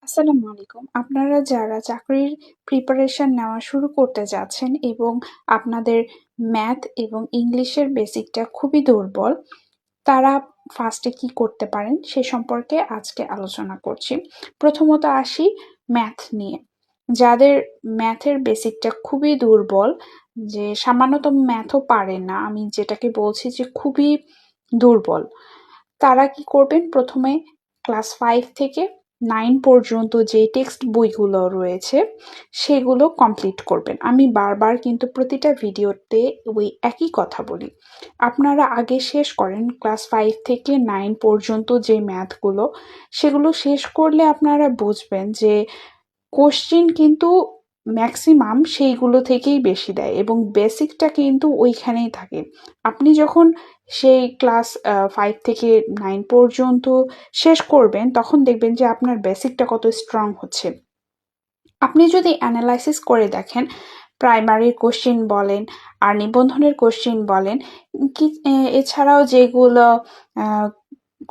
আসসালামু আলাইকুম। আপনারা যারা চাকরির প্রিপারেশন নেওয়া শুরু করতে যাচ্ছেন এবং আপনাদের ম্যাথ এবং ইংলিশের বেসিকটা খুবই দুর্বল, তারা ফার্স্টে কি করতে পারেন সে সম্পর্কে আজকে আলোচনা করছি। প্রথমত আসি ম্যাথ নিয়ে। যাদের ম্যাথের বেসিকটা খুবই দুর্বল, যে সামান্যতম ম্যাথও পারে না, আমি যেটাকে বলছি যে খুবই দুর্বল, তারা কি করবেন? প্রথমে ক্লাস 5 থেকে 9 পর্যন্ত যে টেক্সট বইগুলো রয়েছে সেগুলো কমপ্লিট করবেন। আমি বারবার কিন্তু প্রতিটা ভিডিওতে ওই একই কথা বলি। আপনারা আগে শেষ করেন ক্লাস 5 থেকে 9 পর্যন্ত যে ম্যাথগুলো, সেগুলো শেষ করলে আপনারা বুঝবেন যে কোশ্চেন কিন্তু ম্যাক্সিমাম সেইগুলো থেকেই বেশি দেয় এবং বেসিকটা কিন্তু ওইখানেই থাকে। আপনি যখন সেই ক্লাস 5 থেকে 9 পর্যন্ত শেষ করবেন তখন দেখবেন যে আপনার বেসিকটা কত স্ট্রং হচ্ছে। আপনি যদি অ্যানালাইসিস করে দেখেন, প্রাইমারির কোশ্চেন বলেন আর নিবন্ধনের কোশ্চেন বলেন, কি এছাড়াও যেগুলো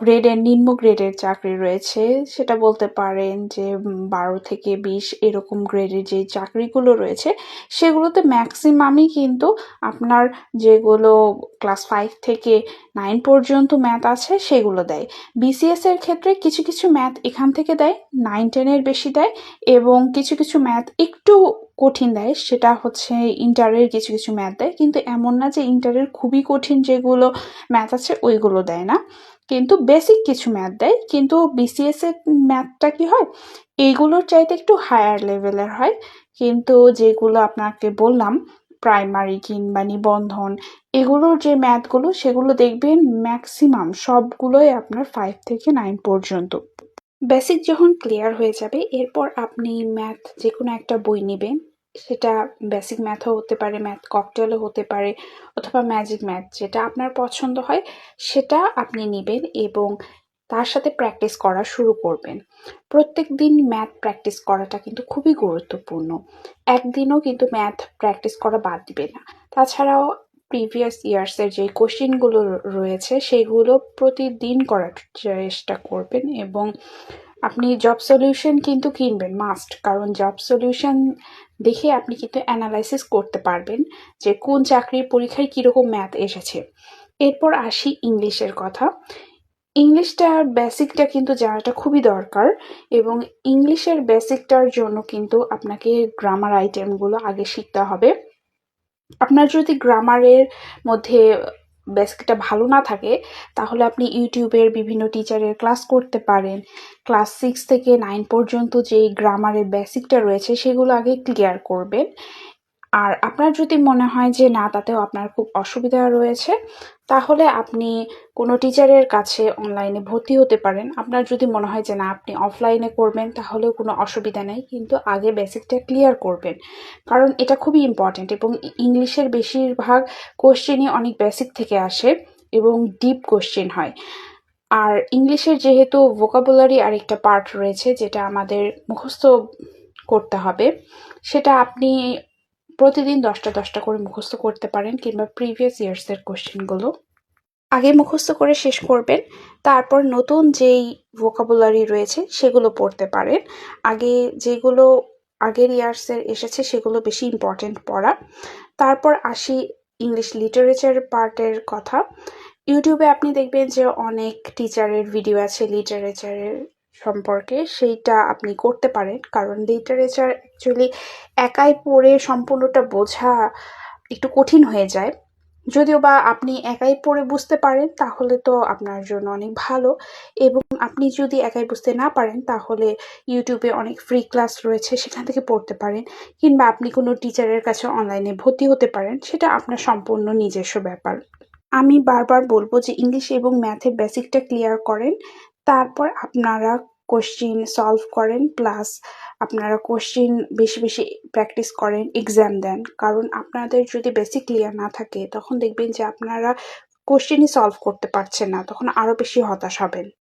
গ্রেডের নিম্ন গ্রেডের চাকরি রয়েছে, সেটা বলতে পারেন যে 12 থেকে 20 এরকম গ্রেডের যে চাকরিগুলো রয়েছে, সেগুলোতে ম্যাক্সিমামই কিন্তু আপনার যেগুলো ক্লাস 5 থেকে 9 পর্যন্ত ম্যাথ আছে সেগুলো দেয়। বিসিএস এর ক্ষেত্রে কিছু কিছু ম্যাথ এখান থেকে দেয়, 9-10 এর বেশি দেয়, এবং কিছু কিছু ম্যাথ একটু কঠিন দেয়, সেটা হচ্ছে ইন্টারের কিছু কিছু ম্যাথ দেয়, কিন্তু এমন না যে ইন্টারের খুবই কঠিন যেগুলো ম্যাথ আছে ওইগুলো দেয় না, কিন্তু বেসিক কিছু ম্যাথ দেয়। কিন্তু বিসিএস এর ম্যাথটা কি হয়, এইগুলোর চাইতে একটু হায়ার লেভেলের হয়। কিন্তু যেগুলো আপনাকে বললাম প্রাইমারি কিংবা নিবন্ধন, এগুলোর যে ম্যাথগুলো সেগুলো দেখবেন ম্যাক্সিমাম সবগুলোই আপনার 5 থেকে 9 পর্যন্ত। বেসিক যখন ক্লিয়ার হয়ে যাবে, এরপর আপনি ম্যাথ যে কোনো একটা বই নেবেন, সেটা বেসিক ম্যাথও হতে পারে, ম্যাথ ককটেলও হতে পারে, অথবা ম্যাজিক ম্যাথ, যেটা আপনার পছন্দ হয় সেটা আপনি নেবেন এবং তার সাথে প্র্যাকটিস করা শুরু করবেন। প্রত্যেক দিন ম্যাথ প্র্যাকটিস করাটা কিন্তু খুবই গুরুত্বপূর্ণ। একদিনও কিন্তু ম্যাথ প্র্যাকটিস করা বাদ দিবে না। তাছাড়াও প্রিভিয়াস ইয়ার্সের যে কোশ্চেনগুলো রয়েছে সেগুলো প্রতিদিন করার চেষ্টা করবেন, এবং আপনি জব সলিউশন কিন্তু কিনবেন মাস্ট, কারণ জব সলিউশন দেখে আপনি কিন্তু অ্যানালাইসিস করতে পারবেন যে কোন চাকরির পরীক্ষায় কীরকম ম্যাথ এসেছে। এরপর আসি ইংলিশের কথা। ইংলিশটার বেসিকটা কিন্তু জানাটা খুবই দরকার, এবং ইংলিশের বেসিকটার জন্য কিন্তু আপনাকে গ্রামার আইটেমগুলো আগে শিখতে হবে। আপনার যদি গ্রামারের মধ্যে বেসিকটা ভালো না থাকে, তাহলে আপনি ইউটিউবের বিভিন্ন টিচারের ক্লাস করতে পারেন। ক্লাস 6 থেকে 9 পর্যন্ত যেই গ্রামারের বেসিকটা রয়েছে সেগুলো আগে ক্লিয়ার করবেন। আর আপনার যদি মনে হয় যে না, তাতেও আপনার খুব অসুবিধা রয়েছে, তাহলে আপনি কোনো টিচারের কাছে অনলাইনে ভর্তি হতে পারেন। আপনার যদি মনে হয় যে না, আপনি অফলাইনে করবেন, তাহলেও কোনো অসুবিধা নেই, কিন্তু আগে বেসিকটা ক্লিয়ার করবেন, কারণ এটা খুবই ইম্পর্ট্যান্ট। এবং ইংলিশের বেশিরভাগ কোশ্চেনই অনেক বেসিক থেকে আসে এবং ডিপ কোশ্চেন হয়। আর ইংলিশের যেহেতু ভোকাবুলারি আরেকটা পার্ট রয়েছে যেটা আমাদের মুখস্থ করতে হবে, সেটা আপনি প্রতিদিন 10টা করে মুখস্থ করতে পারেন, কিংবা প্রিভিয়াস ইয়ার্সের কোশ্চেনগুলো আগে মুখস্থ করে শেষ করবেন। তারপর নতুন যেই ভোকাবুলারি রয়েছে সেগুলো পড়তে পারেন। আগে যেগুলো আগের ইয়ার্সের এসেছে সেগুলো বেশি ইম্পর্টেন্ট পড়া। তারপর আসি ইংলিশ লিটারেচার পার্টের কথা। ইউটিউবে আপনি দেখবেন যে অনেক টিচারের ভিডিও আছে লিটারেচারের সম্পর্কে, সেইটা আপনি করতে পারেন, কারণ লিটারেচার অ্যাকচুয়ালি একাই পড়ে সম্পূর্ণটা বোঝা একটু কঠিন হয়ে যায়। যদিও বা আপনি একাই পড়ে বুঝতে পারেন তাহলে তো আপনার জন্য অনেক ভালো, এবং আপনি যদি একাই বুঝতে না পারেন তাহলে ইউটিউবে অনেক ফ্রি ক্লাস রয়েছে, সেখান থেকে পড়তে পারেন, কিংবা আপনি কোনো টিচারের কাছে অনলাইনে ভর্তি হতে পারেন, সেটা আপনার সম্পূর্ণ নিজস্ব ব্যাপার। আমি বারবার বলবো যে ইংলিশ এবং ম্যাথের বেসিকটা ক্লিয়ার করেন, তারপর আপনারা কোশ্চিন সলভ করেন, প্লাস আপনারা কোশ্চিন বেশি বেশি প্র্যাকটিস করেন, এক্সাম দেন, কারণ আপনাদের যদি বেসিক ক্লিয়ার না থাকে তখন দেখবেন যে আপনারা কোশ্চেনই সলভ করতে পারছেন না, তখন আরও বেশি হতাশ হবেন।